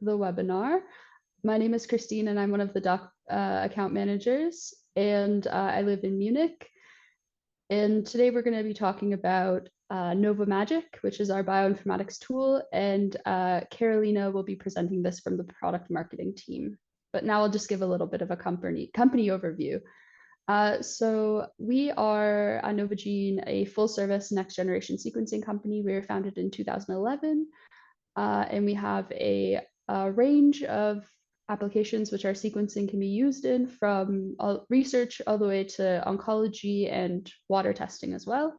the webinar. My name is Christine and I'm one of the account managers, and I live in Munich. And today we're going to be talking about NovoMagic, which is our bioinformatics tool, and Carolina will be presenting this from the product marketing team. But now I'll just give a little bit of a company overview. So we are at Novogene, a full-service next-generation sequencing company. We were founded in 2011, and we have a range of applications which our sequencing can be used in, from research all the way to oncology and water testing as well.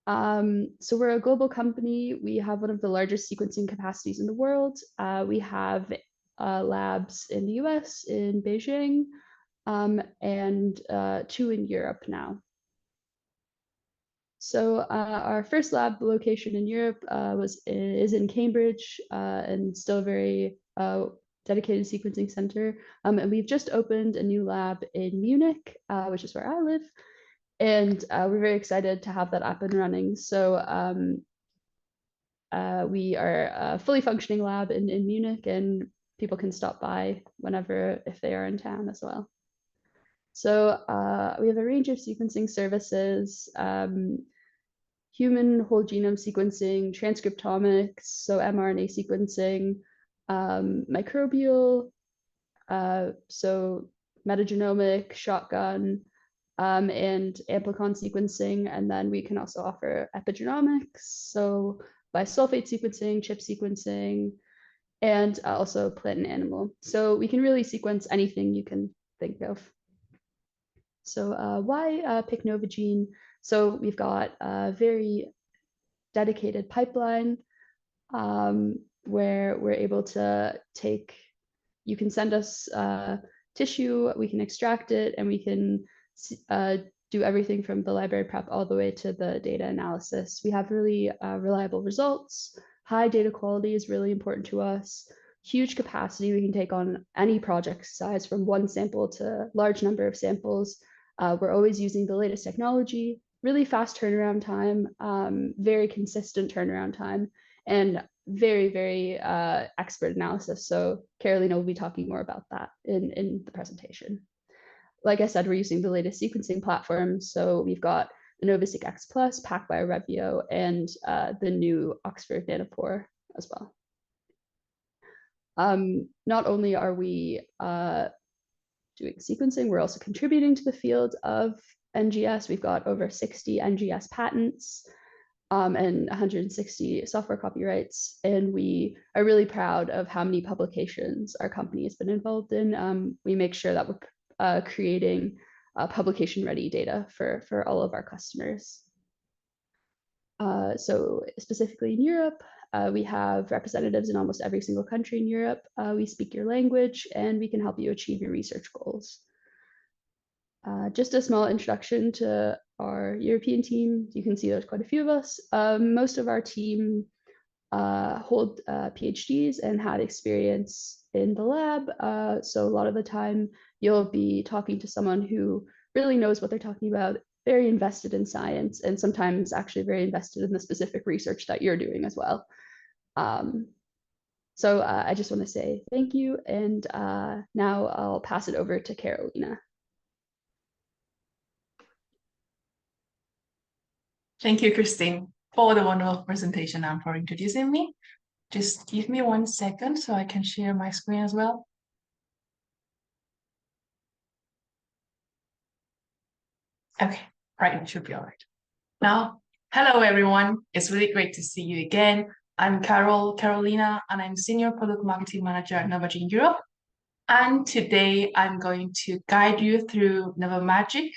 So we're a global company. We have one of the largest sequencing capacities in the world. We have labs in the US, in Beijing, and 2 in Europe now. So our first lab location in Europe is in Cambridge, and still a very dedicated sequencing center. And we've just opened a new lab in Munich, which is where I live. And we're very excited to have that up and running. So we are a fully functioning lab in Munich, and people can stop by whenever if they are in town as well. So we have a range of sequencing services, human whole genome sequencing, transcriptomics, so mRNA sequencing, microbial, so metagenomic, shotgun, and amplicon sequencing. And then we can also offer epigenomics, so bisulfate sequencing, chip sequencing, and also plant and animal. So we can really sequence anything you can think of. So why pick Novogene? So we've got a very dedicated pipeline where we're able to take, you can send us tissue, we can extract it, and we can do everything from the library prep all the way to the data analysis. We have really reliable results. High data quality is really important to us. Huge capacity, we can take on any project size from 1 sample to large number of samples. We're always using the latest technology, really fast turnaround time, very consistent turnaround time, and very, very expert analysis. So Carolina will be talking more about that in the presentation. Like I said, we're using the latest sequencing platforms. So we've got the NovoSeq X Plus, PacBio Revio, and the new Oxford Nanopore as well. Not only are we doing sequencing, we're also contributing to the field of NGS. We've got over 60 NGS patents and 160 software copyrights. And we are really proud of how many publications our company has been involved in. We make sure that we're creating publication-ready data for all of our customers. So specifically in Europe, we have representatives in almost every single country in Europe. We speak your language, and we can help you achieve your research goals. Just a small introduction to our European team. You can see there's quite a few of us. Most of our team hold PhDs and had experience in the lab. So a lot of the time you'll be talking to someone who really knows what they're talking about, very invested in science, and sometimes actually very invested in the specific research that you're doing as well. So I just want to say thank you, and now I'll pass it over to Carolina. Thank you, Christine, for the wonderful presentation and for introducing me. Just give me 1 second so I can share my screen as well. Okay, right, it should be all right. Now, hello everyone. It's really great to see you again. I'm Carolina, and I'm Senior Product Marketing Manager at Novogene Europe. And today I'm going to guide you through NovoMagic,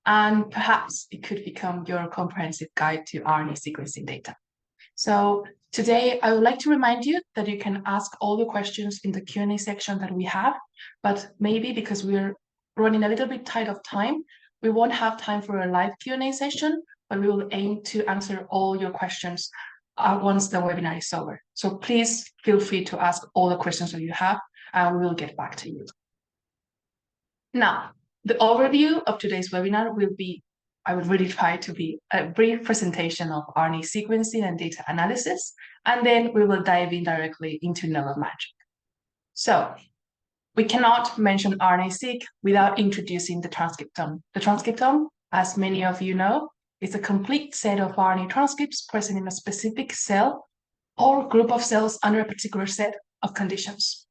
and perhaps it could become your comprehensive guide to RNA sequencing data. So today I would like to remind you that you can ask all the questions in the Q&A section that we have, but maybe because we're running a little bit tight of time, we won't have time for a live Q&A session, but we will aim to answer all your questions once the webinar is over. So please feel free to ask all the questions that you have, and we will get back to you. Now, the overview of today's webinar will be, I will really try to be a brief presentation of RNA sequencing and data analysis, and then we will dive in directly into NovoMagic. So we cannot mention RNA-seq without introducing the transcriptome. The transcriptome, as many of you know, is a complete set of RNA transcripts present in a specific cell or group of cells under a particular set of conditions.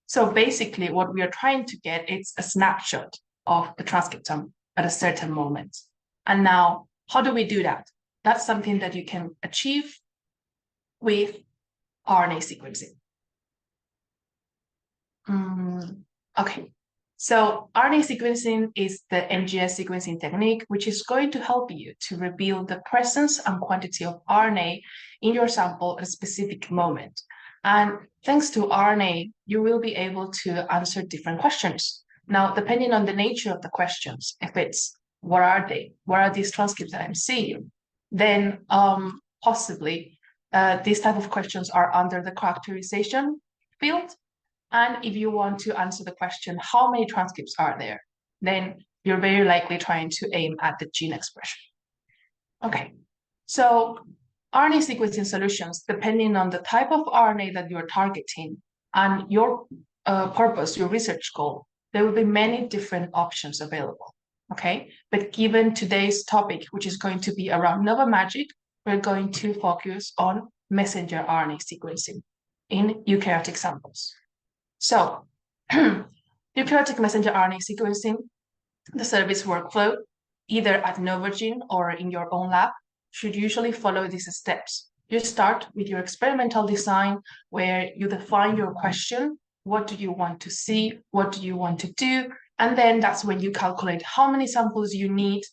So basically what we are trying to get is a snapshot of the transcriptome at a certain moment. And now, how do we do that? That's something that you can achieve with RNA sequencing. Okay, so RNA sequencing is the NGS sequencing technique, which is going to help you to reveal the presence and quantity of RNA in your sample at a specific moment. And thanks to RNA, you will be able to answer different questions. Now, depending on the nature of the questions, if it's what are they? What are these transcripts that I'm seeing? Then possibly these type of questions are under the characterization field. And if you want to answer the question, how many transcripts are there? Then you're very likely trying to aim at the gene expression. Okay, so RNA sequencing solutions, depending on the type of RNA that you're targeting and your purpose, your research goal, there will be many different options available. Okay, but given today's topic, which is going to be around NovoMagic, we're going to focus on messenger RNA sequencing in eukaryotic samples. So, eukaryotic messenger RNA sequencing, the service workflow, either at Novogene or in your own lab, should usually follow these steps. You start with your experimental design, where you define your question. What do you want to see? What do you want to do? And then that's when you calculate how many samples you need,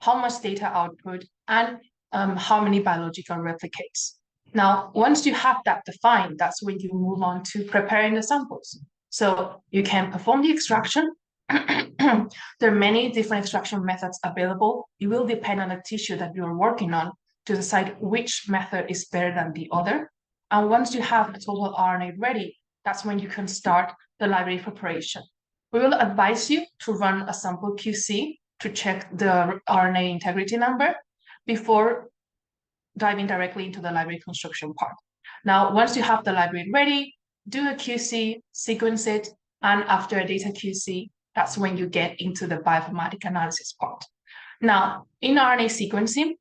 how much data output, and how many biological replicates. Now, once you have that defined, that's when you move on to preparing the samples. So you can perform the extraction. There are many different extraction methods available. It will depend on the tissue that you're working on to decide which method is better than the other. And once you have a total RNA ready, that's when you can start the library preparation. We will advise you to run a sample QC to check the RNA integrity number before diving directly into the library construction part. Now, once you have the library ready, do a QC, sequence it, and after a data QC, that's when you get into the bioinformatic analysis part. Now, in RNA sequencing,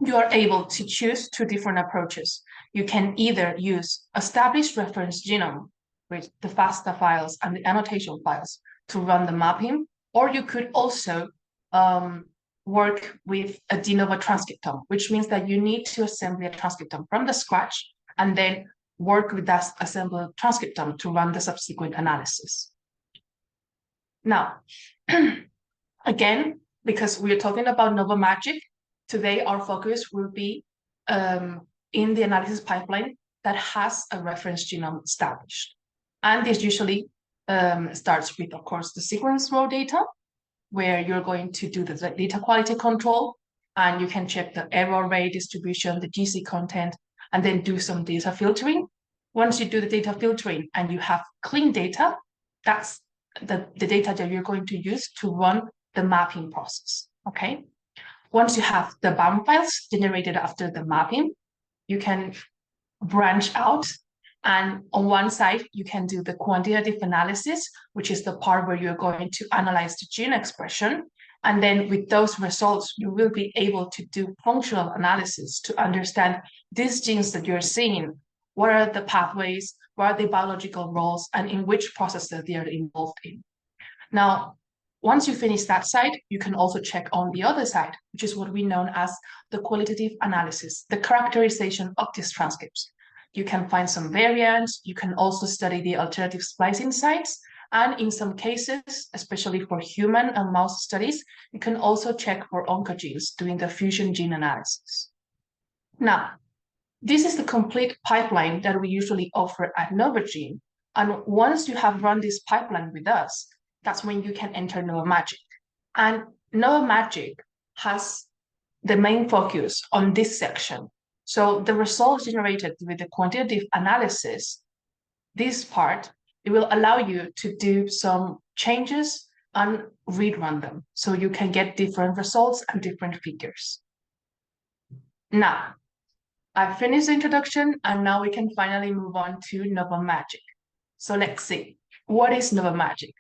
you are able to choose two different approaches. You can either use established reference genome with the FASTA files and the annotation files to run the mapping, or you could also work with a de novo transcriptome, which means that you need to assemble a transcriptome from the scratch and then work with that assembled transcriptome to run the subsequent analysis. Now, again, because we're talking about NovoMagic, today our focus will be in the analysis pipeline that has a reference genome established. And this usually starts with, of course, the sequence raw data, where you're going to do the data quality control, and you can check the error rate distribution, the GC content, and then do some data filtering. Once you do the data filtering and you have clean data, that's the data that you're going to use to run the mapping process, okay? Once you have the BAM files generated after the mapping, you can branch out, and on one side, you can do the quantitative analysis, which is the part where you're going to analyze the gene expression. And then with those results, you will be able to do functional analysis to understand these genes that you're seeing. What are the pathways? What are the biological roles? And in which processes they are involved in? Now, once you finish that side, you can also check on the other side, which is what we know as the qualitative analysis, the characterization of these transcripts. You can find some variants. You can also study the alternative splicing sites. And in some cases, especially for human and mouse studies, you can also check for oncogenes doing the fusion gene analysis. Now, this is the complete pipeline that we usually offer at Novogene. And once you have run this pipeline with us, that's when you can enter NovoMagic. And NovoMagic has the main focus on this section. So the results generated with the quantitative analysis, this part, it will allow you to do some changes and rerun them. So you can get different results and different figures. Now, I've finished the introduction, and now we can finally move on to NovoMagic. So let's see, what is NovoMagic?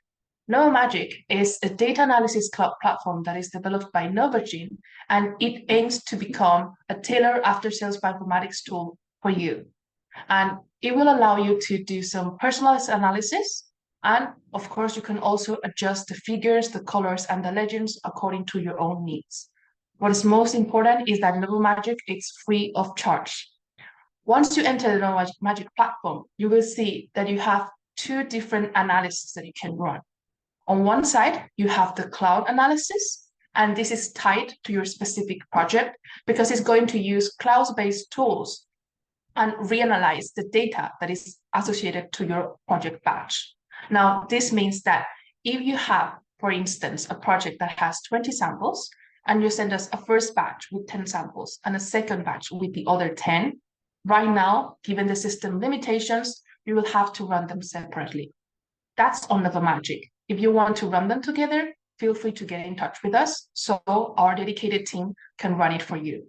NovoMagic is a data analysis cloud platform that is developed by Novogene, and it aims to become a tailored after-sales bioinformatics tool for you. And it will allow you to do some personalized analysis. And of course, you can also adjust the figures, the colors, and the legends according to your own needs. What is most important is that NovoMagic is free of charge. Once you enter the NovoMagic platform, you will see that you have two different analyses that you can run. On one side, you have the cloud analysis, and this is tied to your specific project because it's going to use cloud-based tools and reanalyze the data that is associated to your project batch. Now, this means that if you have, for instance, a project that has 20 samples, and you send us a first batch with 10 samples and a second batch with the other 10, right now, given the system limitations, you will have to run them separately. That's on NovoMagic. If you want to run them together, feel free to get in touch with us so our dedicated team can run it for you.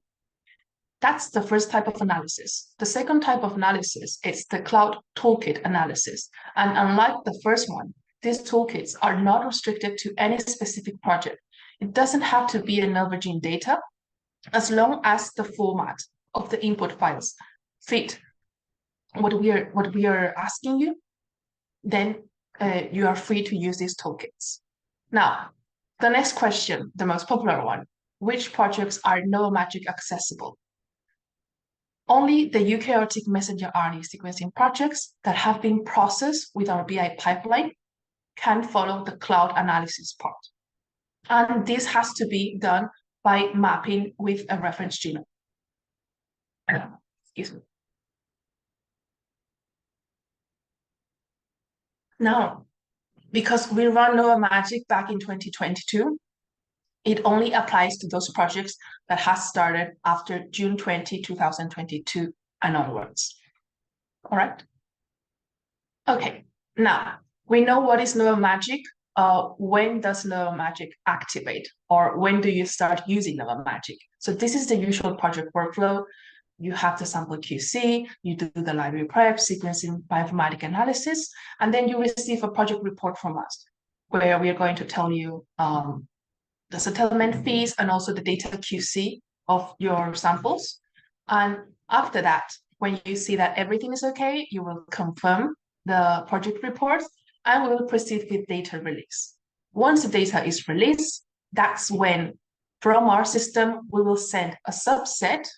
That's the first type of analysis. The second type of analysis is the cloud toolkit analysis. And unlike the first one, these toolkits are not restricted to any specific project. It doesn't have to be a Novogene data, as long as the format of the input files fit what we are asking you, then you are free to use these toolkits. Now, the next question, the most popular one, which projects are NovoMagic accessible? Only the eukaryotic messenger RNA sequencing projects that have been processed with our BI pipeline can follow the cloud analysis part. And this has to be done by mapping with a reference genome. Excuse me. Now, because we ran NovoMagic back in 2022, it only applies to those projects that has started after June 20, 2022 and onwards. All right. Okay, now we know what is NovoMagic. When does NovoMagic activate, or when do you start using NovoMagic? So this is the usual project workflow. You have the sample QC, you do the library prep, sequencing, bioinformatic analysis, and then you receive a project report from us, where we are going to tell you the settlement fees and also the data QC of your samples. And after that, when you see that everything is okay, you will confirm the project report and we will proceed with data release. Once the data is released, that's when from our system, we will send a subset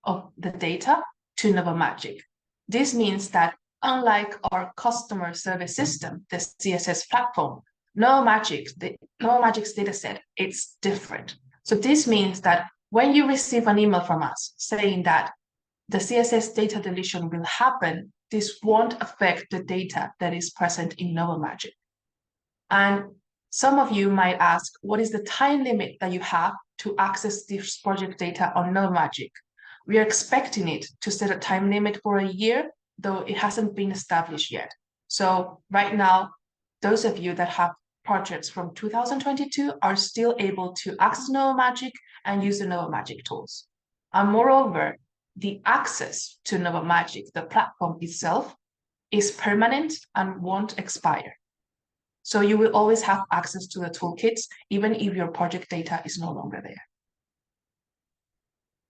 of the data to NovoMagic. This means that unlike our customer service system, the CSS platform, NovoMagic's dataset, it's different. So this means that when you receive an email from us saying that the CSS data deletion will happen, this won't affect the data that is present in NovoMagic. And some of you might ask, what is the time limit that you have to access this project data on NovoMagic? We are expecting it to set a time limit for a year, though it hasn't been established yet. So right now, those of you that have projects from 2022 are still able to access NovoMagic and use the NovoMagic tools. And moreover, the access to NovoMagic, the platform itself, is permanent and won't expire. So you will always have access to the toolkits, even if your project data is no longer there.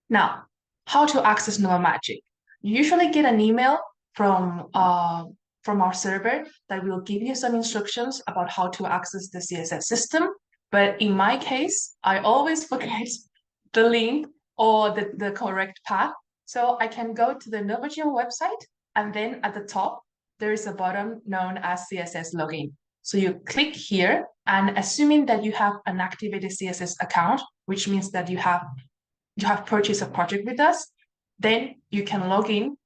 Now, how to access NovoMagic? You usually get an email from our server that will give you some instructions about how to access the CSS system. But in my case, I always forget the link or the correct path. So I can go to the Novogene website, and then at the top, there is a button known as CSS login. So you click here, and assuming that you have an activated CSS account, which means that you have purchased a project with us, then you can log in,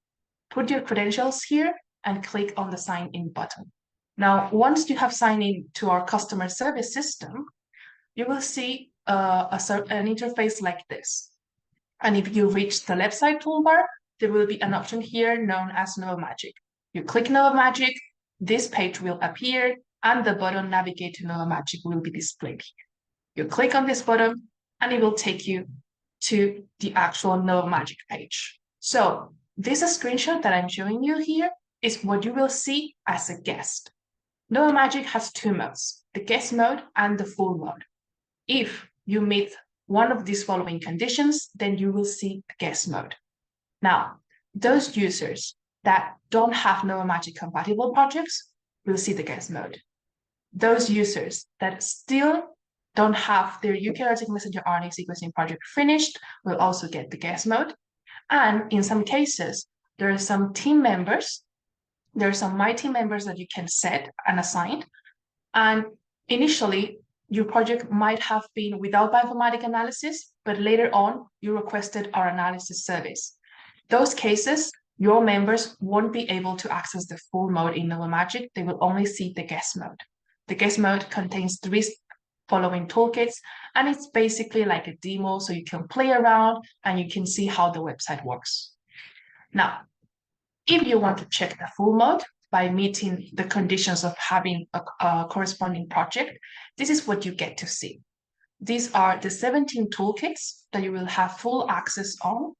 put your credentials here, and click on the sign in button. Now, once you have signed in to our customer service system, you will see an interface like this. And if you reach the left side toolbar, there will be an option here known as NovoMagic. You click NovoMagic, this page will appear, and the button Navigate to NovoMagic will be displayed here. You click on this button, and it will take you to the actual NovoMagic page. So this screenshot that I'm showing you here is what you will see as a guest. NovoMagic has two modes, the guest mode and the full mode. If you meet one of these following conditions, then you will see the guest mode. Now, those users that don't have NovoMagic compatible projects will see the guest mode. Those users that still don't have their eukaryotic messenger RNA sequencing project finished will also get the guest mode. And in some cases, there are some team members, there are some My Team members that you can set and assign. And initially, your project might have been without bioinformatic analysis, but later on, you requested our analysis service. Those cases, your members won't be able to access the full mode in NovoMagic. They will only see the guest mode. The guest mode contains 3 following toolkits, and it's basically like a demo, so you can play around and you can see how the website works. Now, if you want to check the full mode by meeting the conditions of having a corresponding project, this is what you get to see. These are the 17 toolkits that you will have full access on.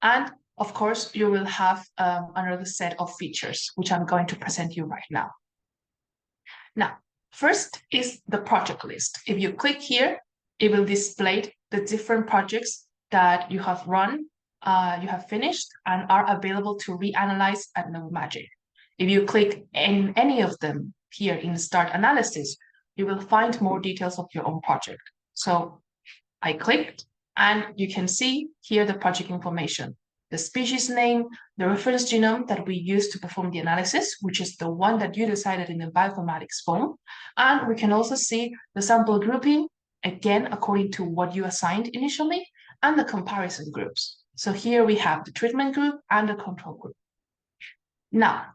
And of course, you will have another set of features, which I'm going to present you right now. Now, first is the project list. If you click here, it will display the different projects that you have run, you have finished, and are available to reanalyze at NovoMagic. If you click in any of them here in Start Analysis, you will find more details of your own project. So I clicked, and you can see here the project information, the species name, the reference genome that we used to perform the analysis, which is the one that you decided in the bioinformatics form. And we can also see the sample grouping, again, according to what you assigned initially, and the comparison groups. So here we have the treatment group and the control group. Now,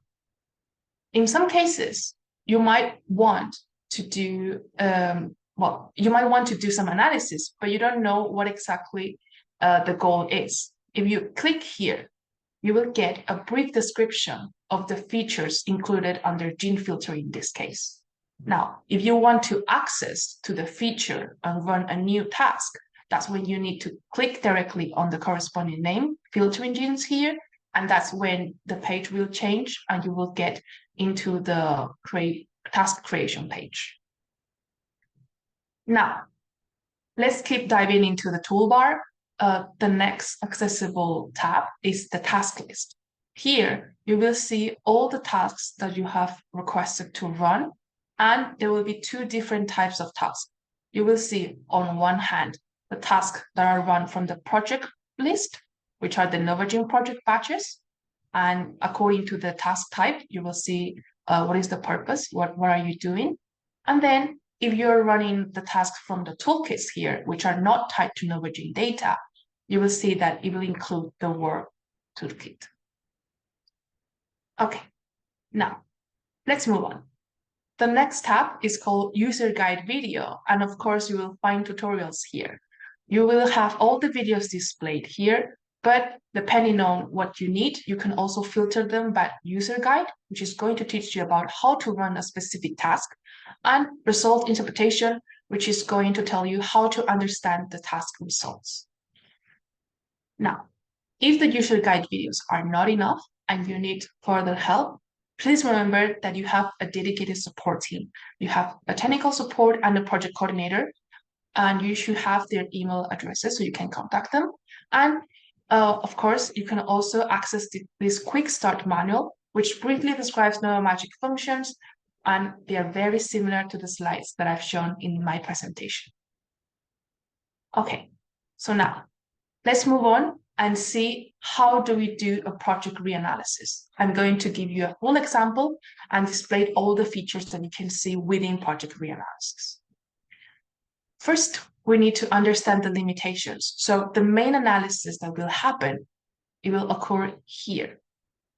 in some cases, you might want to do, you might want to do some analysis, but you don't know what exactly the goal is. If you click here, you will get a brief description of the features included under gene filtering in this case. Now, if you want to access to the feature and run a new task, that's when you need to click directly on the corresponding name, filtering genes here, and that's when the page will change and you will get into the task creation page. Now, let's keep diving into the toolbar. The next accessible tab is the task list. Here, you will see all the tasks that you have requested to run, and there will be 2 different types of tasks. You will see on one hand, the tasks that are run from the project list, which are the Novogene project batches. And according to the task type, you will see what is the purpose, what are you doing? And then if you're running the tasks from the toolkits here, which are not tied to Novogene data, you will see that it will include the work toolkit. Okay, now let's move on. The next tab is called User Guide Video, and of course you will find tutorials here. You will have all the videos displayed here, but depending on what you need, you can also filter them by User Guide, which is going to teach you about how to run a specific task, and Result Interpretation, which is going to tell you how to understand the task results. Now, if the User Guide videos are not enough and you need further help, please remember that you have a dedicated support team. You have a technical support and a project coordinator, and you should have their email addresses so you can contact them. And of course, you can also access this quick start manual, which briefly describes NovoMagic functions, and they are very similar to the slides that I've shown in my presentation. Okay, so now let's move on and see how do we do a project reanalysis. I'm going to give you a full example and display all the features that you can see within project reanalysis. First, we need to understand the limitations. So the main analysis that will happen, it will occur here,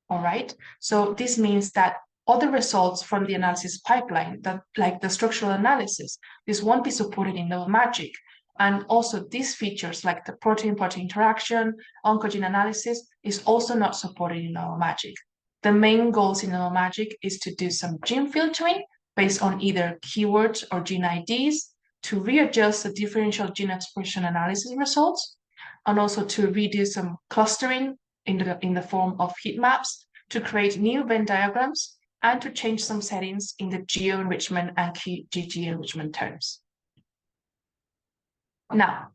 all right? So this means that all the results from the analysis pipeline, like the structural analysis, this won't be supported in NovoMagic. And also these features like the protein-protein interaction, oncogene analysis is also not supported in NovoMagic. The main goals in NovoMagic is to do some gene filtering based on either keywords or gene IDs, to readjust the differential gene expression analysis results, and also to redo some clustering in the form of heat maps to create new Venn diagrams and to change some settings in the geo-enrichment and QGG enrichment terms. Now,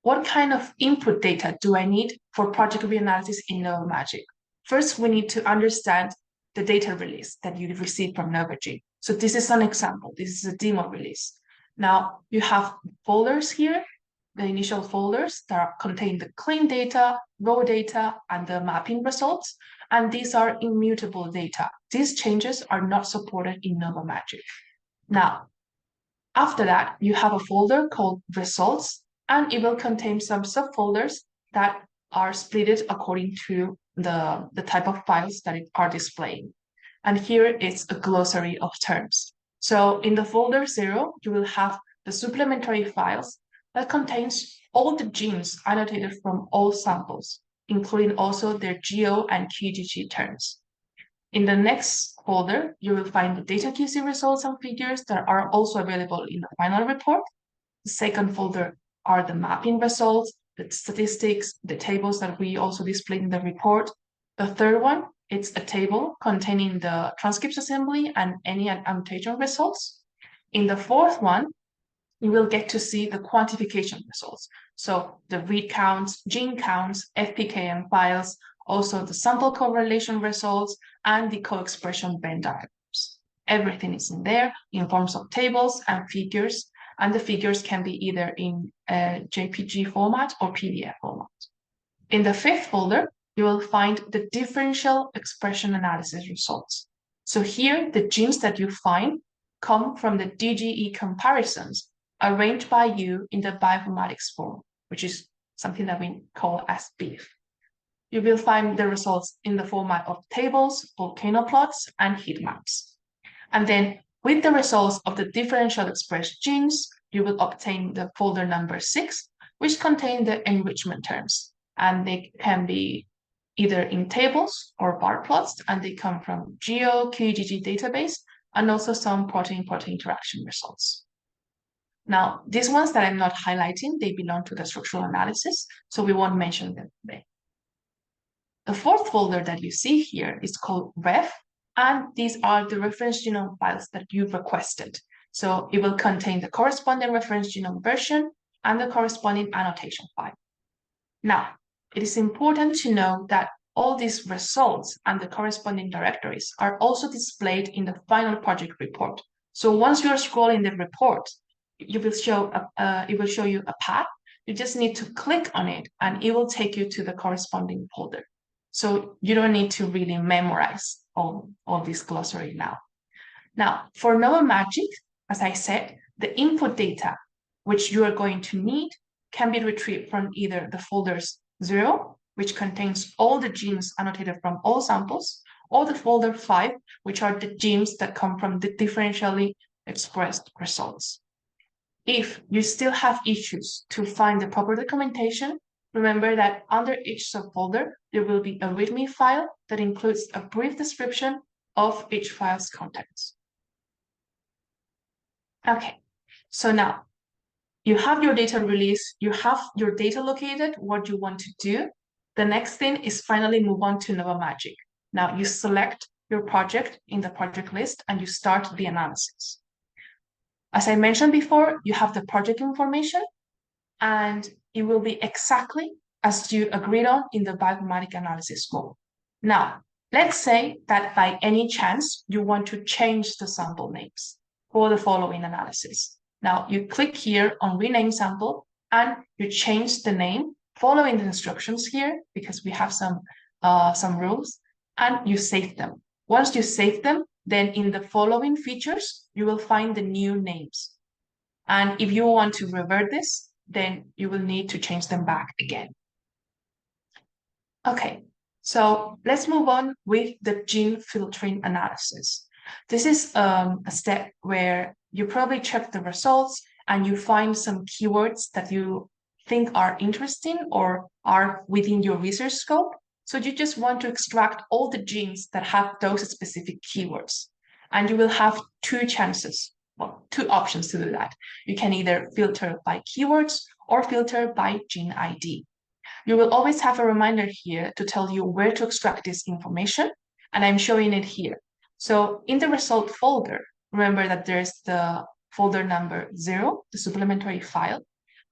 what kind of input data do I need for project reanalysis in NovoMagic? First, we need to understand the data release that you received from Novogene. So this is an example. This is a demo release. Now, you have folders here, the initial folders that contain the clean data, raw data, and the mapping results. And these are immutable data. These changes are not supported in NovoMagic. Now, after that, you have a folder called results, and it will contain some subfolders that are split according to the type of files that are displaying. And here it's a glossary of terms. So in the folder 0, you will have the supplementary files that contains all the genes annotated from all samples, including also their geo and QGG terms. In the next folder, you will find the data QC results and figures that are also available in the final report. The second folder are the mapping results, the statistics, the tables that we also displayed in the report. The third one, it's a table containing the transcripts assembly and any annotation results. In the fourth one, you will get to see the quantification results. So the read counts, gene counts, FPKM files, also the sample correlation results, and the co-expression Venn diagrams. Everything is in there in forms of tables and figures, and the figures can be either in JPG format or PDF format. In the fifth folder, you will find the differential expression analysis results. So here, the genes that you find come from the DGE comparisons arranged by you in the bioinformatics form, which is something that we call as BIF. You will find the results in the format of tables, volcano plots, and heat maps. And then with the results of the differential expressed genes, you will obtain the folder number 6, which contain the enrichment terms. And they can be either in tables or bar plots, and they come from Geo, QGG database, and also some protein-protein interaction results. Now, these ones that I'm not highlighting, they belong to the structural analysis, so we won't mention them today. The fourth folder that you see here is called ref, and these are the reference genome files that you've requested. So it will contain the corresponding reference genome version and the corresponding annotation file. Now, it is important to know that all these results and the corresponding directories are also displayed in the final project report. So once you are scrolling the report, it will show you a path. You just need to click on it, and it will take you to the corresponding folder. So you don't need to really memorize all this glossary now. Now, for NovoMagic, as I said, the input data, which you are going to need, can be retrieved from either the folders 0, which contains all the genes annotated from all samples, or the folder 5, which are the genes that come from the differentially expressed results. If you still have issues to find the proper documentation, remember that under each subfolder, there will be a README file that includes a brief description of each file's contents. Okay, so now you have your data release, you have your data located, what you want to do. The next thing is finally move on to NovoMagic. Now you select your project in the project list and you start the analysis. As I mentioned before, you have the project information, and it will be exactly as you agreed on in the bioinformatic analysis mode. Now, let's say that by any chance you want to change the sample names for the following analysis. Now, you click here on rename sample and you change the name following the instructions here, because we have some rules, and you save them. Once you save them, then in the following features, you will find the new names. And if you want to revert this, then you will need to change them back again. Okay, so let's move on with the gene filtering analysis. This is a step where you probably check the results and you find some keywords that you think are interesting or are within your research scope. So you just want to extract all the genes that have those specific keywords. And you will have two options to do that. You can either filter by keywords or filter by gene ID. you will always have a reminder here to tell you where to extract this information, and I'm showing it here. So in the result folder, remember that there's the folder number 0, the supplementary file,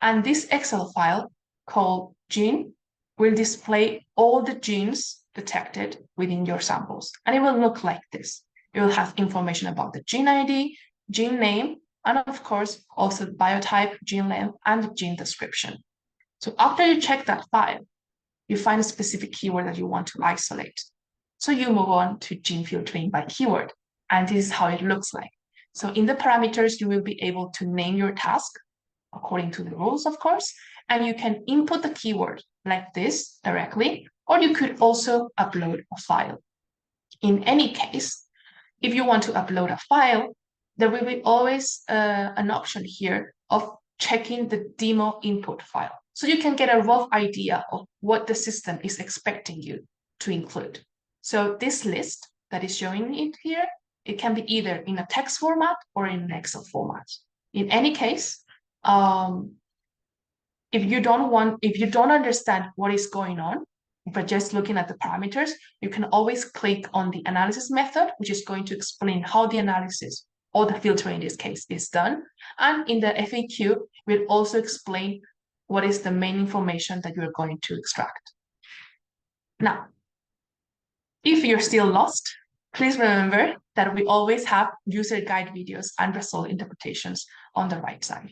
and this Excel file called gene will display all the genes detected within your samples, and it will look like this. It will have information about the gene ID, gene name, and of course, also the biotype, gene length, and the gene description. So after you check that file, you find a specific keyword that you want to isolate. So you move on to gene filtering by keyword, and this is how it looks like. So in the parameters, you will be able to name your task according to the rules, of course, and you can input the keyword like this directly, or you could also upload a file. In any case, if you want to upload a file, there will be always an option here of checking the demo input file. So you can get a rough idea of what the system is expecting you to include. So this list that is showing it here, it can be either in a text format or in an Excel format. In any case, if you don't understand what is going on, but just looking at the parameters, you can always click on the analysis method, which is going to explain how the analysis or the filtering in this case is done. And in the FAQ, we'll also explain what is the main information that you're going to extract. Now, if you're still lost, please remember that we always have user guide videos and result interpretations on the right side.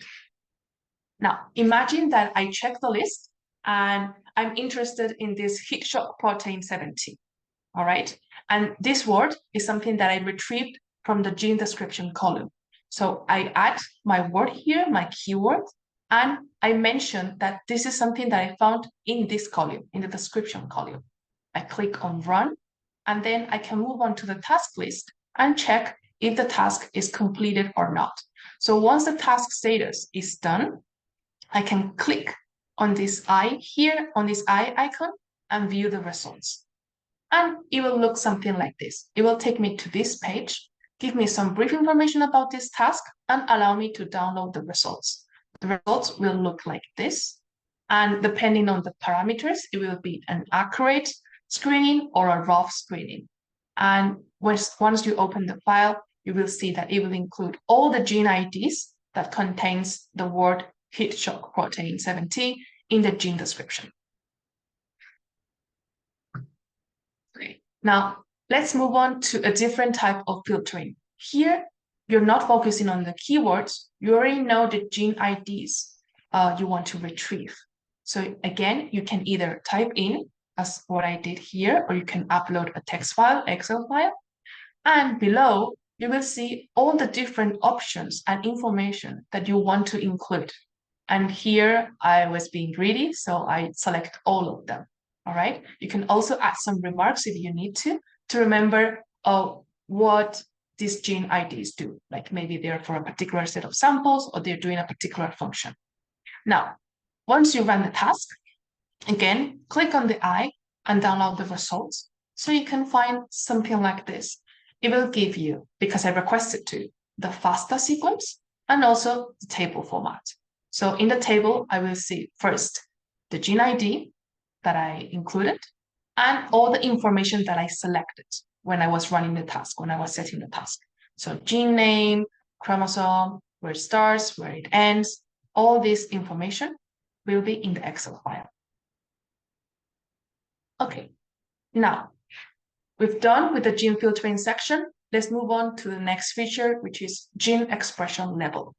Now, imagine that I check the list and I'm interested in this heat shock protein 70, all right? And this word is something that I retrieved from the gene description column. So I add my word here, my keyword, and I mention that this is something that I found in this column, in the description column. I click on run, and then I can move on to the task list and check if the task is completed or not. So once the task status is done, I can click on this eye here, on this eye icon, and view the results. And it will look something like this. It will take me to this page, give me some brief information about this task, and allow me to download the results. The results will look like this. And depending on the parameters, it will be an accurate screening or a rough screening. And once you open the file, you will see that it will include all the gene IDs that contains the word heat shock protein 70 in the gene description. Okay. Now, let's move on to a different type of filtering. Here, you're not focusing on the keywords. You already know the gene IDs you want to retrieve. So again, you can either type in, as what I did here, or you can upload a text file, Excel file. And below, you will see all the different options and information that you want to include. And here I was being greedy, so I select all of them. All right. You can also add some remarks if you need to remember what these gene IDs do. Like maybe they're for a particular set of samples or they're doing a particular function. Now, once you run the task, again, click on the eye and download the results. So you can find something like this. It will give you, because I requested to, the FASTA sequence and also the table format. So in the table, I will see first the gene ID that I included and all the information that I selected when I was running the task, when I was setting the task. So gene name, chromosome, where it starts, where it ends, all this information will be in the Excel file. Okay, now we've done with the gene filtering section. Let's move on to the next feature, which is gene expression level.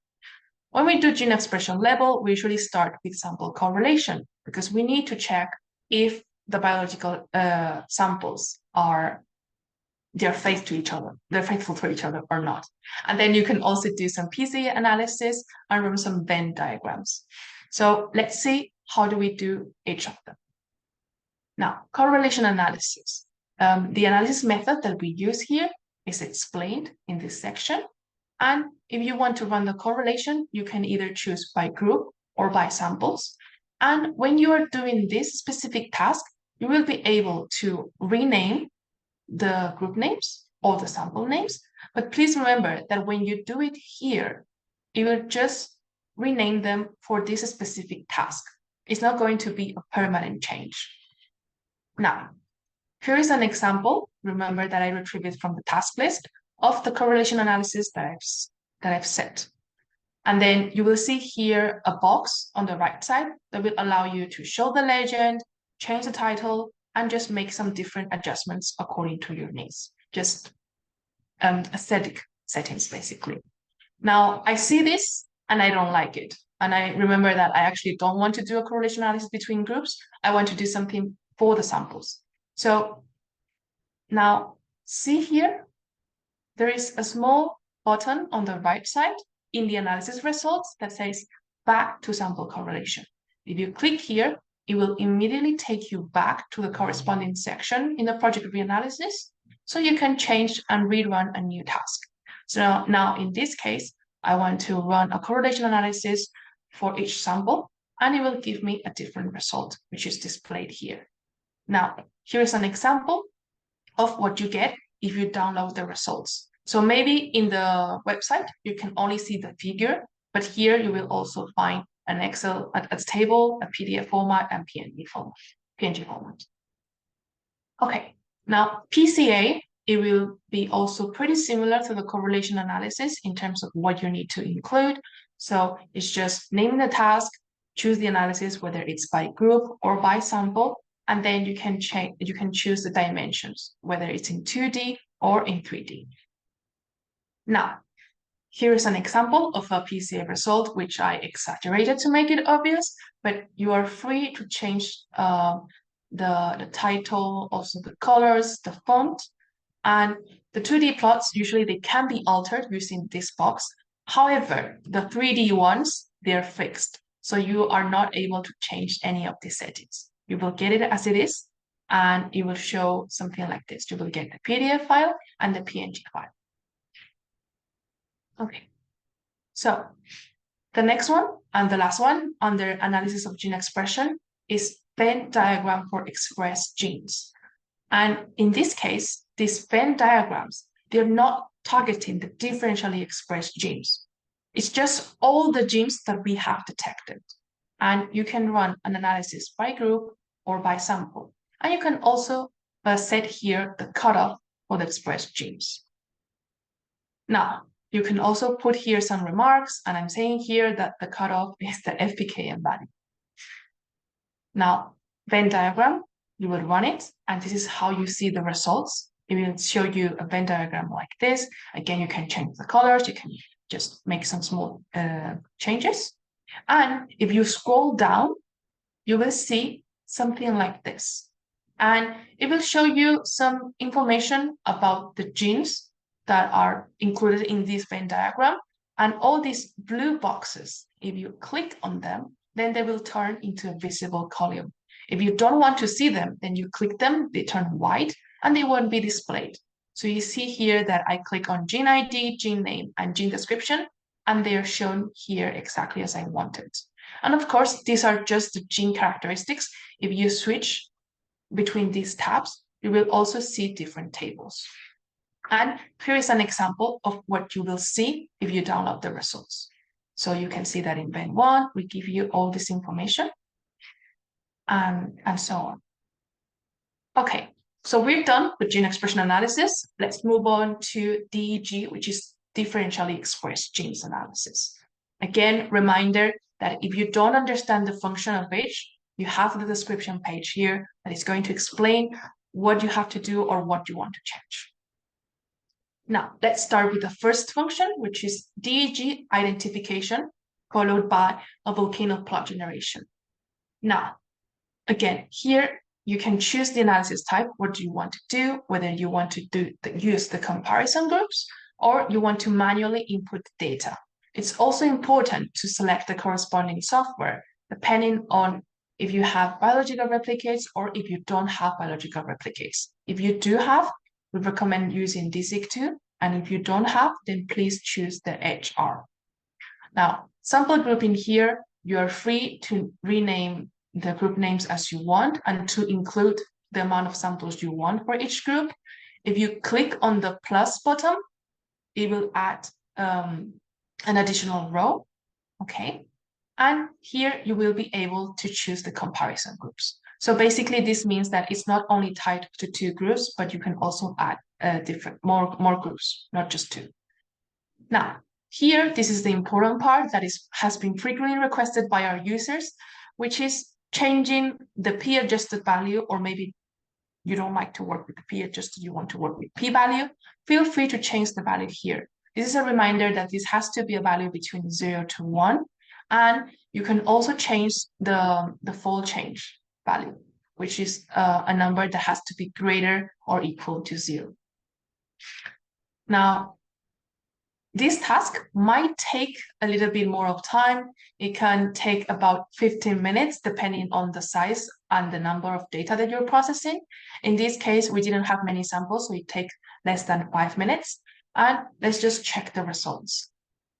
When we do gene expression level, we usually start with sample correlation because we need to check if the biological samples they're faithful to each other or not. And then you can also do some PCA analysis and run some Venn diagrams. So let's see how do we do each of them. Now, correlation analysis. The analysis method that we use here is explained in this section. And if you want to run the correlation, you can either choose by group or by samples. And when you are doing this specific task, you will be able to rename the group names or the sample names. But please remember that when you do it here, it will just rename them for this specific task. It's not going to be a permanent change. Now, here is an example. Remember that I retrieved it from the task list of the correlation analysis that I've set. And then you will see here a box on the right side that will allow you to show the legend, change the title, and just make some different adjustments according to your needs. Just aesthetic settings, basically. Now, I see this and I don't like it. And I remember that I actually don't want to do a correlation analysis between groups. I want to do something for the samples. So now, see here, there is a small button on the right side in the analysis results that says back to sample correlation. If you click here, it will immediately take you back to the corresponding section in the project reanalysis, so you can change and rerun a new task. So now in this case, I want to run a correlation analysis for each sample, and it will give me a different result, which is displayed here. Now, here is an example of what you get if you download the results. So maybe in the website, you can only see the figure, but here you will also find an Excel, a table, a PDF format, and PNG format. Okay, now PCA, it will be also pretty similar to the correlation analysis in terms of what you need to include. So it's just name the task, choose the analysis, whether it's by group or by sample, and then you can choose the dimensions, whether it's in 2D or in 3D. Now, here is an example of a PCA result, which I exaggerated to make it obvious, but you are free to change the title, also the colors, the font, and the 2D plots, usually they can be altered using this box. However, the 3D ones, they're fixed. So you are not able to change any of these settings. You will get it as it is, and it will show something like this. You will get the PDF file and the PNG file. Okay, so the next one and the last one under analysis of gene expression is Venn diagram for expressed genes. And in this case, these Venn diagrams, they're not targeting the differentially expressed genes. It's just all the genes that we have detected. And you can run an analysis by group or by sample. And you can also set here the cutoff for the expressed genes. Now, you can also put here some remarks, and I'm saying here that the cutoff is the FPKM value. Now, Venn diagram, you will run it, and this is how you see the results. It will show you a Venn diagram like this. Again, you can change the colors, you can just make some small changes. And if you scroll down, you will see something like this. And it will show you some information about the genes that are included in this Venn diagram. And all these blue boxes, if you click on them, then they will turn into a visible column. If you don't want to see them, then you click them, they turn white, and they won't be displayed. So you see here that I click on gene ID, gene name, and gene description, and they are shown here exactly as I wanted. And of course, these are just the gene characteristics. If you switch between these tabs, you will also see different tables. And here is an example of what you will see if you download the results. So you can see that in Venn 1, we give you all this information and so on. Okay, so we're done with gene expression analysis. Let's move on to DEG, which is differentially expressed genes analysis. Again, reminder that if you don't understand the function of each, you have the description page here that is going to explain what you have to do or what you want to change. Now, let's start with the first function, which is DEG identification, followed by a volcano plot generation. Now, again, here you can choose the analysis type. What do you want to do? Whether you want to use the comparison groups or you want to manually input data. It's also important to select the corresponding software, depending on if you have biological replicates or if you don't have biological replicates. If you do have, we recommend using DSEQ2, and if you don't have, then please choose the HR. Now, sample group in here, you are free to rename the group names as you want and to include the amount of samples you want for each group. If you click on the plus button, it will add an additional row, okay? And here you will be able to choose the comparison groups. So basically, this means that it's not only tied to 2 groups, but you can also add more groups, not just 2. Now, here, this is the important part that has been frequently requested by our users, which is changing the p-adjusted value, or maybe you don't like to work with the p-adjusted, you want to work with p-value, feel free to change the value here. This is a reminder that this has to be a value between 0 to 1, and you can also change the fold change value, which is a number that has to be greater or equal to 0. Now, this task might take a little bit more of time. It can take about 15 minutes, depending on the size and the number of data that you're processing. In this case, we didn't have many samples, so it takes less than 5 minutes. And let's just check the results.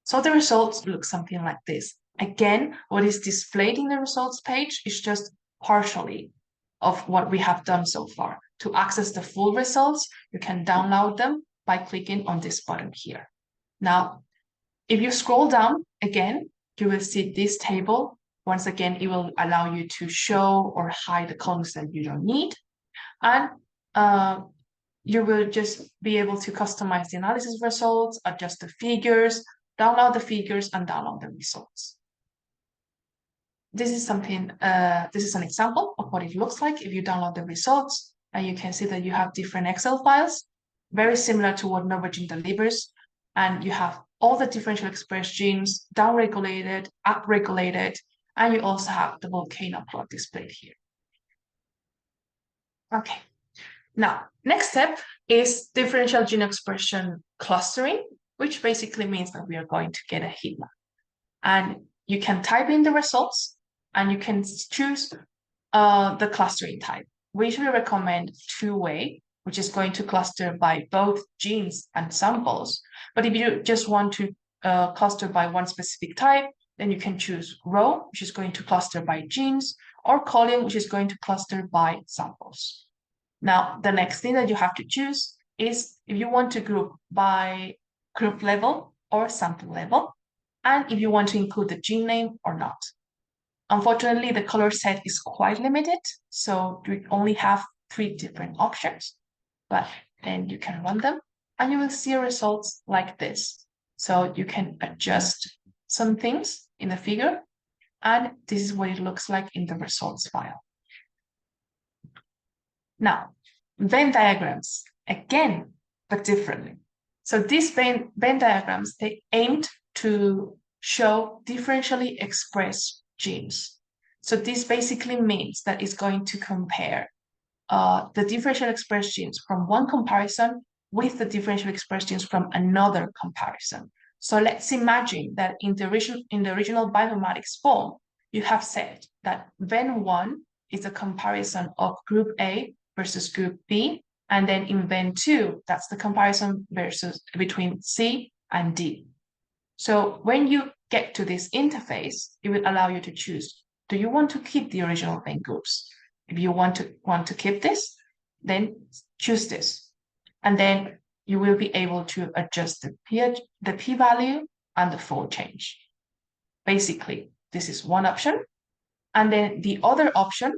So the results look something like this. Again, what is displayed in the results page is just partially of what we have done so far. To access the full results, you can download them by clicking on this button here. Now, if you scroll down again, you will see this table. Once again, it will allow you to show or hide the columns that you don't need. And you will just be able to customize the analysis results, adjust the figures, download the figures, and download the results. This is something, this is an example of what it looks like if you download the results, and you can see that you have different Excel files, very similar to what Novogene delivers, and you have all the differential express genes downregulated, upregulated, and you also have the volcano plot displayed here. Okay, now, next step is differential gene expression clustering, which basically means that we are going to get a heat map. And you can type in the results, and you can choose the clustering type. We usually recommend two-way, which is going to cluster by both genes and samples. But if you just want to cluster by one specific type, then you can choose row, which is going to cluster by genes, or column, which is going to cluster by samples. Now, the next thing that you have to choose is if you want to group by group level or sample level, and if you want to include the gene name or not. Unfortunately, the color set is quite limited, so you only have 3 different options, but then you can run them and you will see results like this. So you can adjust some things in the figure, and this is what it looks like in the results file. Now, Venn diagrams, again, but differently. So these Venn diagrams, they aimed to show differentially expressed genes. So this basically means that it's going to compare the differential expressed genes from one comparison with the differential expressed genes from another comparison. So let's imagine that in the original bioinformatics form, you have said that Venn1 is a comparison of group A versus group B, and then in Venn2, that's the comparison between C and D. So when you get to this interface, it will allow you to choose, do you want to keep the original Venn groups? If you want to keep this, then choose this. And then you will be able to adjust the p-value and the fold change. Basically, this is one option. And then the other option,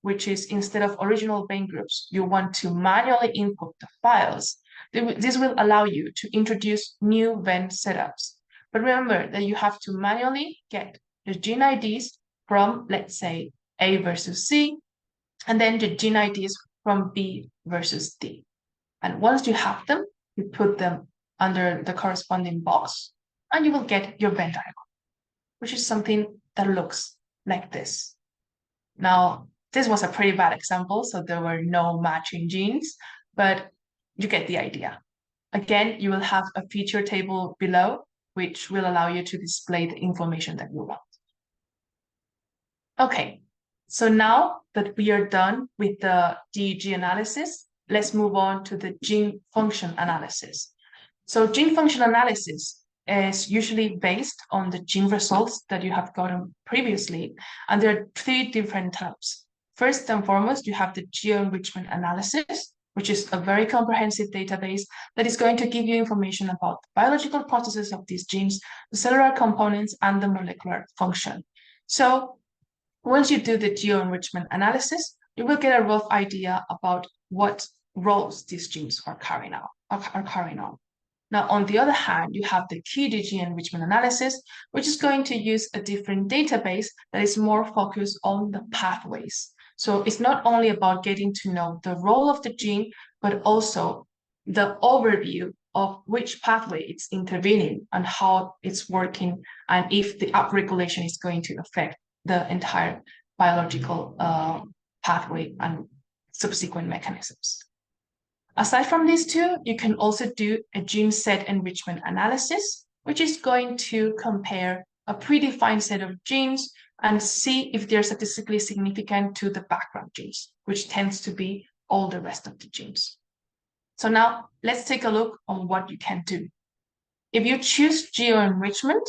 which is instead of original Venn groups, you want to manually input the files. This will allow you to introduce new Venn setups. But remember that you have to manually get the gene IDs from, let's say, A versus C, and then the gene IDs from B versus D. And once you have them, you put them under the corresponding box, and you will get your Venn diagram, which is something that looks like this. Now, this was a pretty bad example, so there were no matching genes, but you get the idea. Again, you will have a feature table below, which will allow you to display the information that you want. Okay, so now that we are done with the DEG analysis, let's move on to the gene function analysis. So gene function analysis is usually based on the gene results that you have gotten previously, and there are 3 different types. First and foremost, you have the geo-enrichment analysis, which is a very comprehensive database that is going to give you information about the biological processes of these genes, the cellular components, and the molecular function. So once you do the geo-enrichment analysis, you will get a rough idea about what roles these genes are carrying on. Now, on the other hand, you have the QDG enrichment analysis, which is going to use a different database that is more focused on the pathways. So it's not only about getting to know the role of the gene, but also the overview of which pathway it's intervening and how it's working, and if the upregulation is going to affect the entire biological pathway and subsequent mechanisms. Aside from these two, you can also do a gene set enrichment analysis, which is going to compare a predefined set of genes and see if they're statistically significant to the background genes, which tends to be all the rest of the genes. So now let's take a look on what you can do. If you choose geo-enrichment,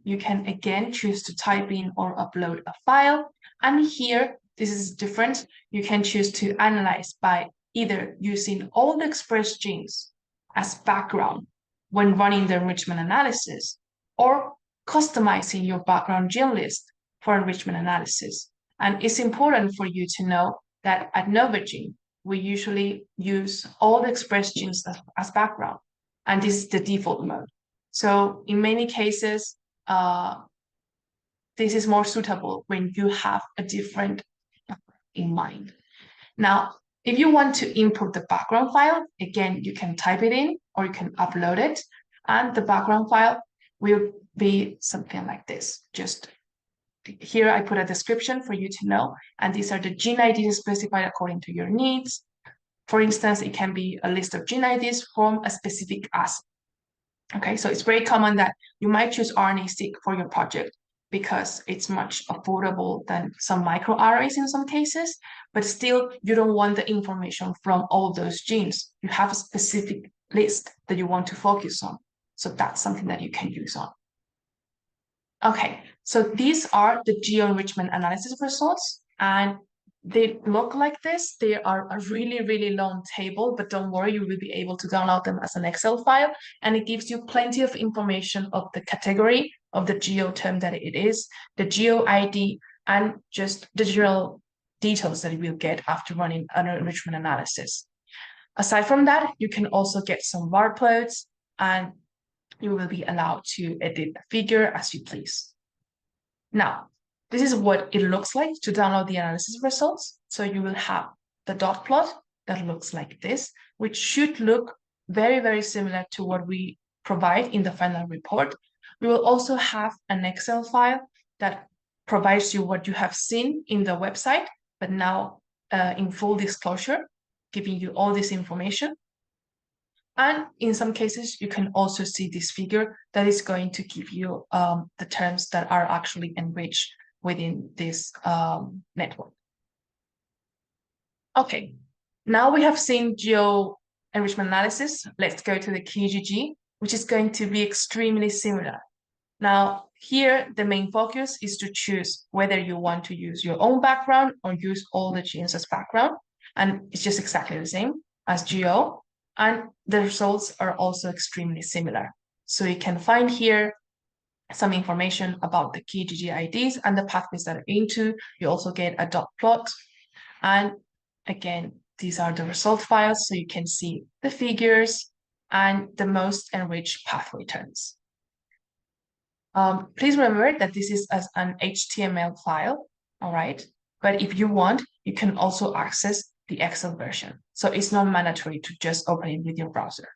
you can again choose to type in or upload a file. And here, this is different. You can choose to analyze by either using all the expressed genes as background when running the enrichment analysis, or customizing your background gene list for enrichment analysis. And it's important for you to know that at Novogene, we usually use all the expressed genes as background, and this is the default mode. So in many cases, this is more suitable when you have a different in mind. Now, if you want to input the background file, again, you can type it in or you can upload it, and the background file will be something like this. Just here, I put a description for you to know, and these are the gene IDs specified according to your needs. For instance, it can be a list of gene IDs from a specific assay. Okay, so it's very common that you might choose RNA-seq for your project because it's much affordable than some microarrays in some cases, but still you don't want the information from all those genes. You have a specific list that you want to focus on. So that's something that you can use on. Okay, so these are the geo-enrichment analysis results, and they look like this. They are a really, really long table, but don't worry, you will be able to download them as an Excel file, and it gives you plenty of information of the category of the geo term that it is, the geo ID, and just the general details that you will get after running an enrichment analysis. Aside from that, you can also get some bar plots, and you will be allowed to edit the figure as you please. Now, this is what it looks like to download the analysis results. So you will have the dot plot that looks like this, which should look very, very similar to what we provide in the final report. We will also have an Excel file that provides you what you have seen in the website, but now in full disclosure, giving you all this information. And in some cases, you can also see this figure that is going to give you the terms that are actually enriched within this network. Okay, now we have seen geo enrichment analysis. Let's go to the QGG, which is going to be extremely similar. Now, here, the main focus is to choose whether you want to use your own background or use all the genes as background. And it's just exactly the same as geo. And the results are also extremely similar. So you can find here some information about the key GG IDs and the pathways that are into. You also get a dot plot. And again, these are the result files, so you can see the figures and the most enriched pathway terms. Please remember that this is as an HTML file, all right? But if you want, you can also access the Excel version. So it's not mandatory to just open it with your browser.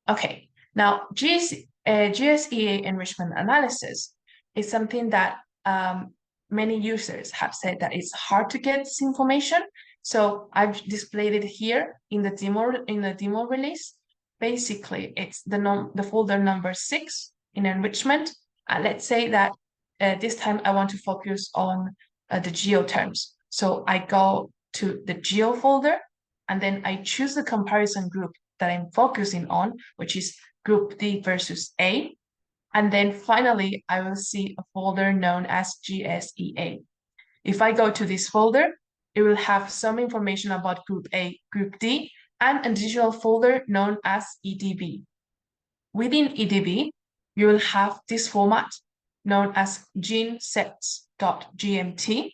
Okay, now GSEA enrichment analysis is something that many users have said that it's hard to get this information. So I've displayed it here in the demo release. Basically, it's the folder number 6 in enrichment. Let's say that this time I want to focus on the geo terms. So I go to the geo folder, and then I choose the comparison group that I'm focusing on, which is group D versus A. And then finally, I will see a folder known as GSEA. If I go to this folder, it will have some information about group A, group D, and an additional folder known as EDB. Within EDB, you will have this format. known as genesets.gmt,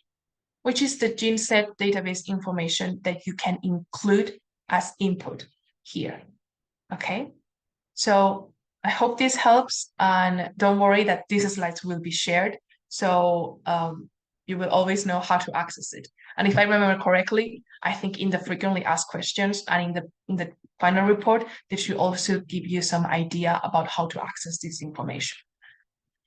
which is the geneset database information that you can include as input here. Okay, so I hope this helps, and don't worry that these slides will be shared, so you will always know how to access it. And if I remember correctly, I think in the frequently asked questions and in the final report, they should also give you some idea about how to access this information.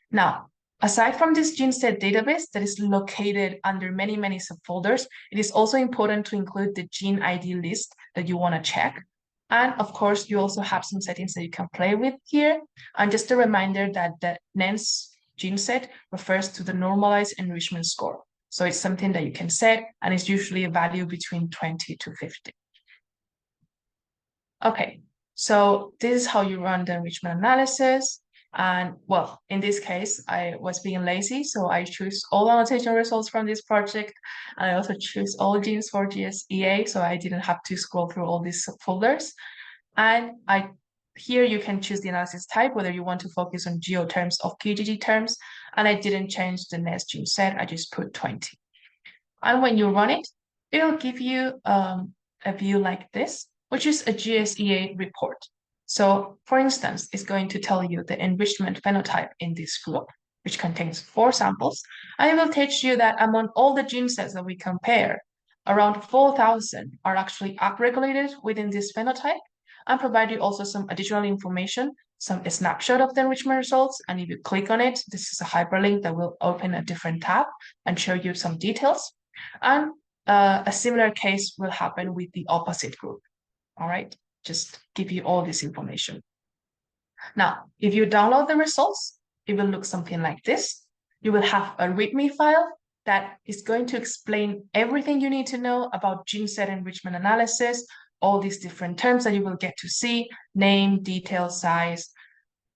Now, aside from this geneset database that is located under many, many subfolders, it is also important to include the gene ID list that you want to check. And of course, you also have some settings that you can play with here. And just a reminder that the NENS geneset refers to the normalized enrichment score. So it's something that you can set, and it's usually a value between 20 to 50. Okay, so this is how you run the enrichment analysis. And well, in this case, I was being lazy, so I choose all annotation results from this project. And I also choose all genes for GSEA, so I didn't have to scroll through all these folders. And here you can choose the analysis type, whether you want to focus on geo terms or KGG terms. And I didn't change the NES gene set, I just put 20. And when you run it, it'll give you a view like this, which is a GSEA report. So for instance, it's going to tell you the enrichment phenotype in this group, which contains 4 samples. And it will teach you that among all the gene sets that we compare, around 4,000 are actually upregulated within this phenotype, and provide you also some additional information, some snapshot of the enrichment results. And if you click on it, this is a hyperlink that will open a different tab and show you some details. And a similar case will happen with the opposite group. All right, just give you all this information. Now, if you download the results, it will look something like this. You will have a README file that is going to explain everything you need to know about gene set enrichment analysis, all these different terms that you will get to see, name, detail, size,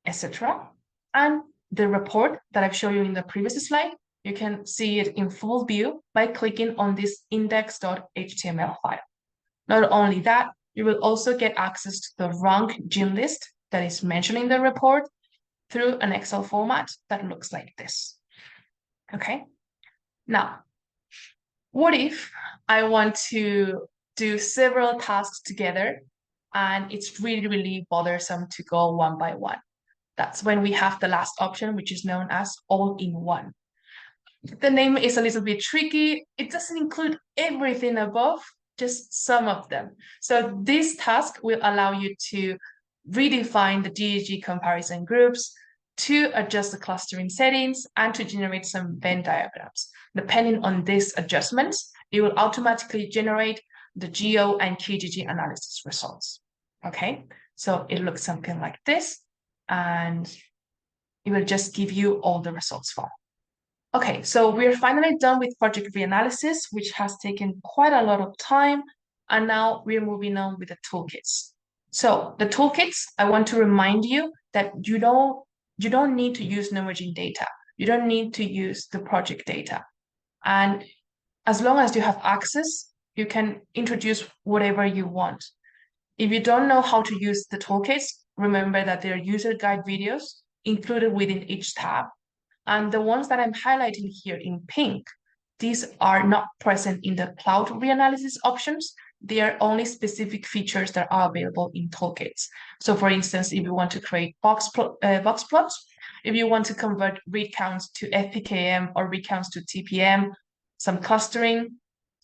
etc. And the report that I've shown you in the previous slide, you can see it in full view by clicking on this index.html file. Not only that, you will also get access to the rank gene list that is mentioned in the report through an Excel format that looks like this. Okay, now, what if I want to do several tasks together and it's really, really bothersome to go one by one? That's when we have the last option, which is known as all-in-one. The name is a little bit tricky. It doesn't include everything above, just some of them. So this task will allow you to redefine the GEG comparison groups, to adjust the clustering settings, and to generate some Venn diagrams. Depending on these adjustments, it will automatically generate the geo and KGG analysis results. Okay, so it looks something like this, and it will just give you all the results file. Okay, so we're finally done with project reanalysis, which has taken quite a lot of time. And now we're moving on with the toolkits. So the toolkits, I want to remind you that you don't need to use Novogene data. You don't need to use the project data. And as long as you have access, you can introduce whatever you want. If you don't know how to use the toolkits, remember that there are user guide videos included within each tab. And the ones that I'm highlighting here in pink, these are not present in the cloud reanalysis options. They are only specific features that are available in toolkits. So for instance, if you want to create box plots, if you want to convert read counts to FPKM or read counts to TPM, some clustering,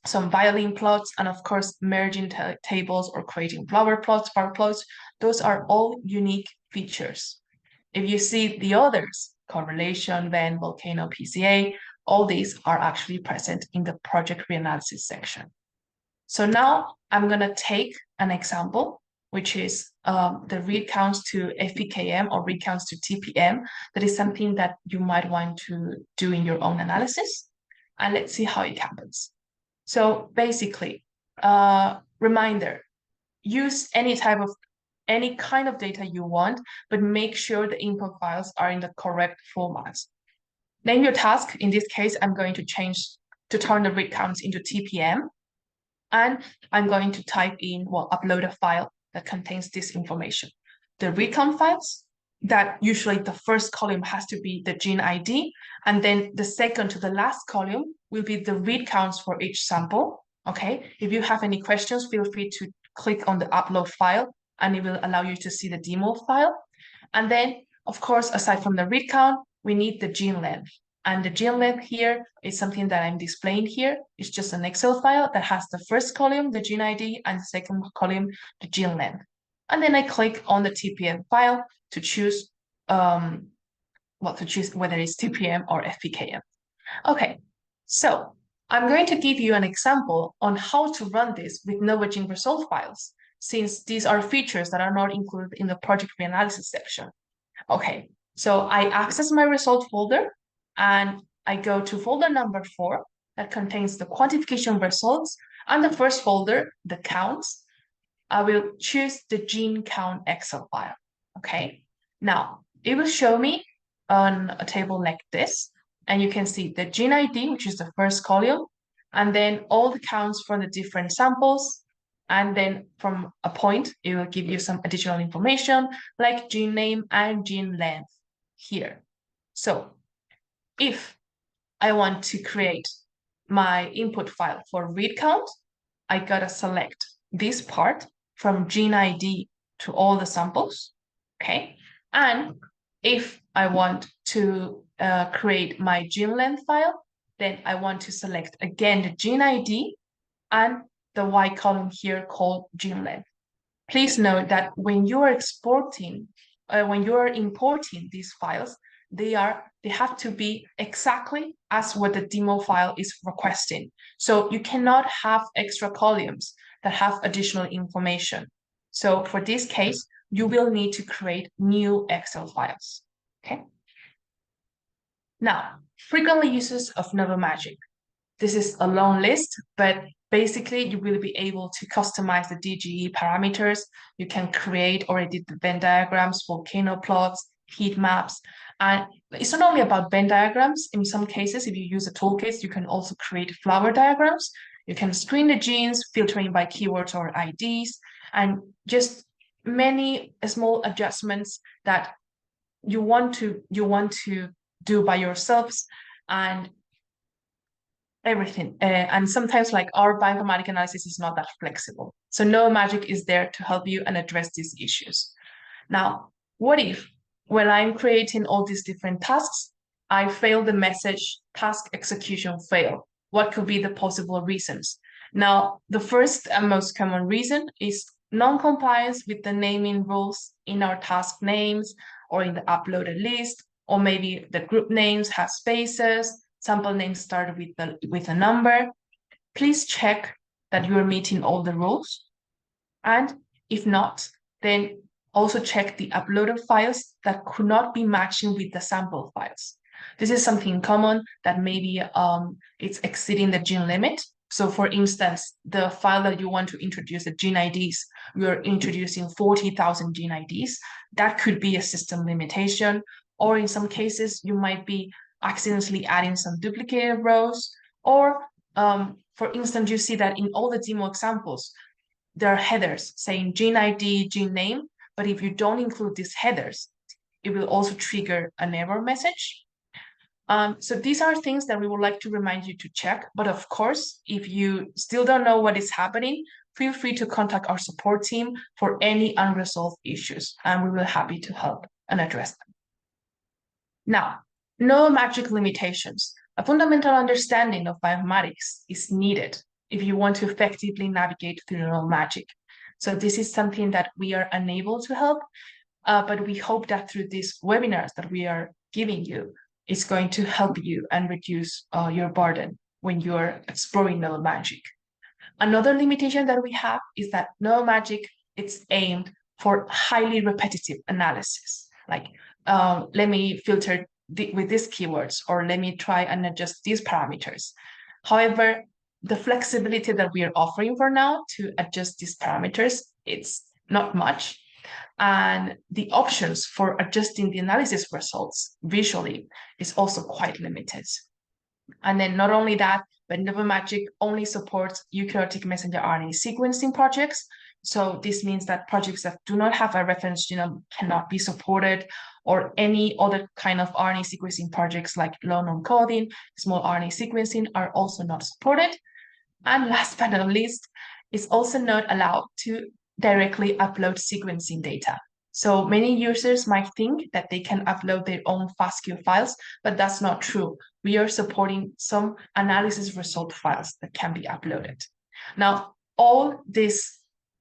some violin plots, and of course, merging tables or creating flower plots, bar plots, those are all unique features. If you see the others, correlation, Venn, volcano, PCA, all these are actually present in the project reanalysis section. So now I'm going to take an example, which is the read counts to FPKM or read counts to TPM. That is something that you might want to do in your own analysis. And let's see how it happens. So basically, reminder, use any kind of data you want, but make sure the input files are in the correct formats. Name your task. In this case, I'm going to turn the read counts into TPM. And I'm going to type in, upload a file that contains this information. The read count files that usually the first column has to be the gene ID, and then the second to the last column will be the read counts for each sample. Okay, if you have any questions, feel free to click on the upload file and it will allow you to see the demo file. And then, of course, aside from the read count, we need the gene length. And the gene length here is something that I'm displaying here. It's just an Excel file that has the first column, the gene ID, and the second column, the gene length. And then I click on the TPM file to choose whether it's TPM or FPKM. Okay, so I'm going to give you an example on how to run this with Novogene result files, since these are features that are not included in the project reanalysis section. Okay, so I access my result folder and I go to folder number 4 that contains the quantification results, and the first folder, the counts. I will choose the gene count Excel file. Okay, now it will show me on a table like this, and you can see the gene ID, which is the first column, and then all the counts for the different samples. And then from a point, it will give you some additional information like gene name and gene length here. So if I want to create my input file for read count, I gotta select this part from gene ID to all the samples, okay? And if I want to create my gene length file, then I want to select again the gene ID and the Y column here called gene length. Please note that when you are exporting, when you are importing these files, they have to be exactly as what the demo file is requesting. So you cannot have extra columns that have additional information. So for this case, you will need to create new Excel files, okay? Now, frequently uses of NovoMagic. This is a long list, but basically you will be able to customize the DGE parameters. You can create or edit the Venn diagrams, volcano plots, heat maps. And it's not only about Venn diagrams. In some cases, if you use a toolkit, you can also create flower diagrams. You can screen the genes, filtering by keywords or IDs, and just many small adjustments that you want to do by yourselves, and everything. And sometimes like our bioinformatic analysis is not that flexible. So NovoMagic is there to help you and address these issues. Now, what if when I'm creating all these different tasks, I fail the message task execution fail? What could be the possible reasons? Now, the first and most common reason is non-compliance with the naming rules in our task names or in the uploaded list, or maybe the group names have spaces, sample names start with a number. Please check that you are meeting all the rules. And if not, then also check the uploaded files that could not be matching with the sample files. This is something common that maybe it's exceeding the gene limit. So for instance, the file that you want to introduce the gene IDs, you're introducing 40,000 gene IDs. That could be a system limitation. Or in some cases, you might be accidentally adding some duplicated rows. Or for instance, you see that in all the demo examples, there are headers saying gene ID, gene name, but if you don't include these headers, it will also trigger an error message. So these are things that we would like to remind you to check. But of course, if you still don't know what is happening, feel free to contact our support team for any unresolved issues, and we will be happy to help and address them. Now, NovoMagic limitations. A fundamental understanding of bioinformatics is needed if you want to effectively navigate through NovoMagic. So this is something that we are unable to help, but we hope that through these webinars that we are giving you, it's going to help you and reduce your burden when you're exploring NovoMagic. Another limitation that we have is that NovoMagic, it's aimed for highly repetitive analysis. Like, let me filter with these keywords, or let me try and adjust these parameters. However, the flexibility that we are offering for now to adjust these parameters, it's not much. And the options for adjusting the analysis results visually is also quite limited. And then not only that, but NovoMagic only supports eukaryotic messenger RNA sequencing projects. So this means that projects that do not have a reference genome cannot be supported, or any other kind of RNA sequencing projects like long non-coding, small RNA sequencing are also not supported. And last but not least, it's also not allowed to directly upload sequencing data. So many users might think that they can upload their own FASTQ files, but that's not true. We are supporting some analysis result files that can be uploaded. Now, all these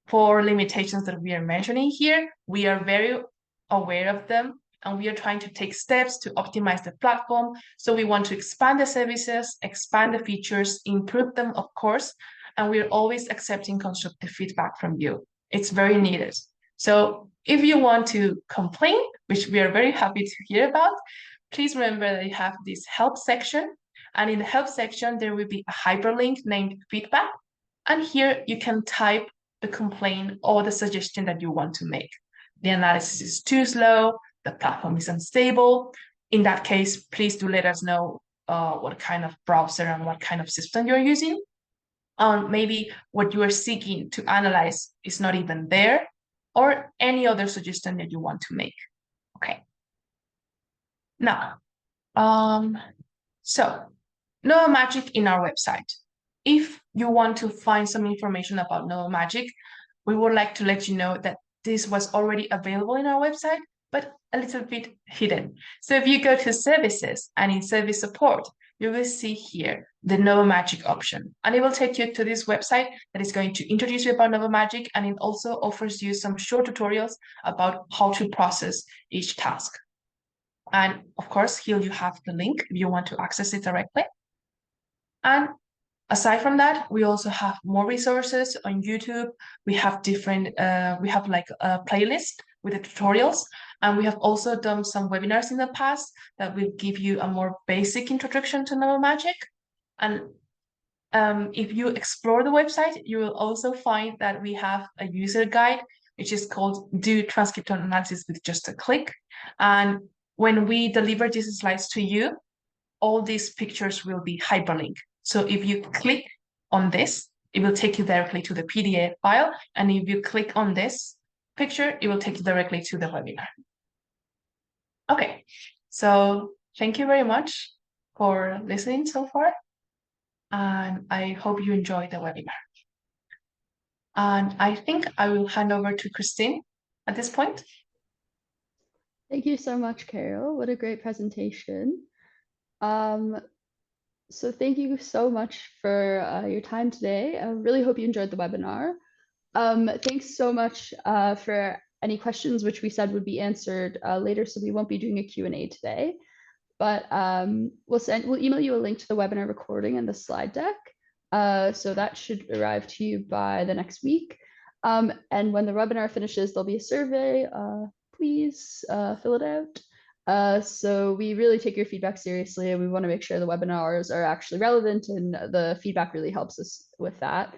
4 limitations that we are mentioning here, we are very aware of them, and we are trying to take steps to optimize the platform. So we want to expand the services, expand the features, improve them, of course, and we're always accepting constructive feedback from you. It's very needed. So if you want to complain, which we are very happy to hear about, please remember that you have this help section. And in the help section, there will be a hyperlink named feedback. And here you can type the complaint or the suggestion that you want to make. The analysis is too slow, the platform is unstable. In that case, please do let us know what kind of browser and what kind of system you're using. Maybe what you are seeking to analyze is not even there, or any other suggestion that you want to make. Okay. Now, so NovoMagic in our website. If you want to find some information about NovoMagic, we would like to let you know that this was already available in our website, but a little bit hidden. So if you go to services and in service support, you will see here the NovoMagic option, and it will take you to this website that is going to introduce you about NovoMagic, and it also offers you some short tutorials about how to process each task. And of course, here you have the link if you want to access it directly. And aside from that, we also have more resources on YouTube. We have different, we have like a playlist with the tutorials. And we have also done some webinars in the past that will give you a more basic introduction to NovoMagic. And if you explore the website, you will also find that we have a user guide, which is called Do Transcriptome Analysis with Just a Click. And when we deliver these slides to you, all these pictures will be hyperlinked. So if you click on this, it will take you directly to the PDF file. And if you click on this picture, it will take you directly to the webinar. Okay, so thank you very much for listening so far. And I hope you enjoyed the webinar. And I think I will hand over to Christine at this point. Thank you so much, Carol. What a great presentation. So thank you so much for your time today. I really hope you enjoyed the webinar. Thanks so much for any questions which we said would be answered later, so we won't be doing a Q&A today. But we'll email you a link to the webinar recording and the slide deck. So that should arrive to you by the next week. And when the webinar finishes, there'll be a survey. Please fill it out. So we really take your feedback seriously, and we want to make sure the webinars are actually relevant, and the feedback really helps us with that.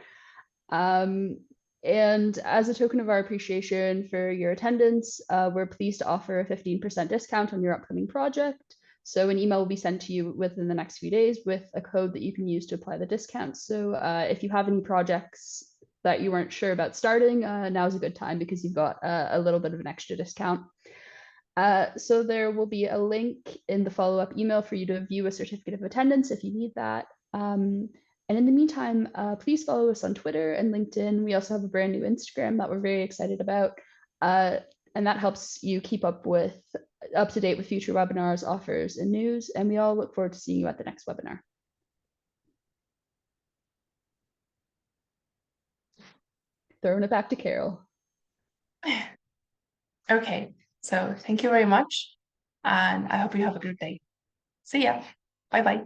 And as a token of our appreciation for your attendance, we're pleased to offer a 15% discount on your upcoming project. So an email will be sent to you within the next few days with a code that you can use to apply the discount. So if you have any projects that you weren't sure about starting, now's a good time because you've got a little bit of an extra discount. So there will be a link in the follow-up email for you to view a certificate of attendance if you need that. And in the meantime, please follow us on Twitter and LinkedIn. We also have a brand new Instagram that we're very excited about. And that helps you keep up to date with future webinars, offers, and news. And we all look forward to seeing you at the next webinar. Throwing it back to Carol. Okay, so thank you very much. And I hope you have a good day. See ya. Bye-bye.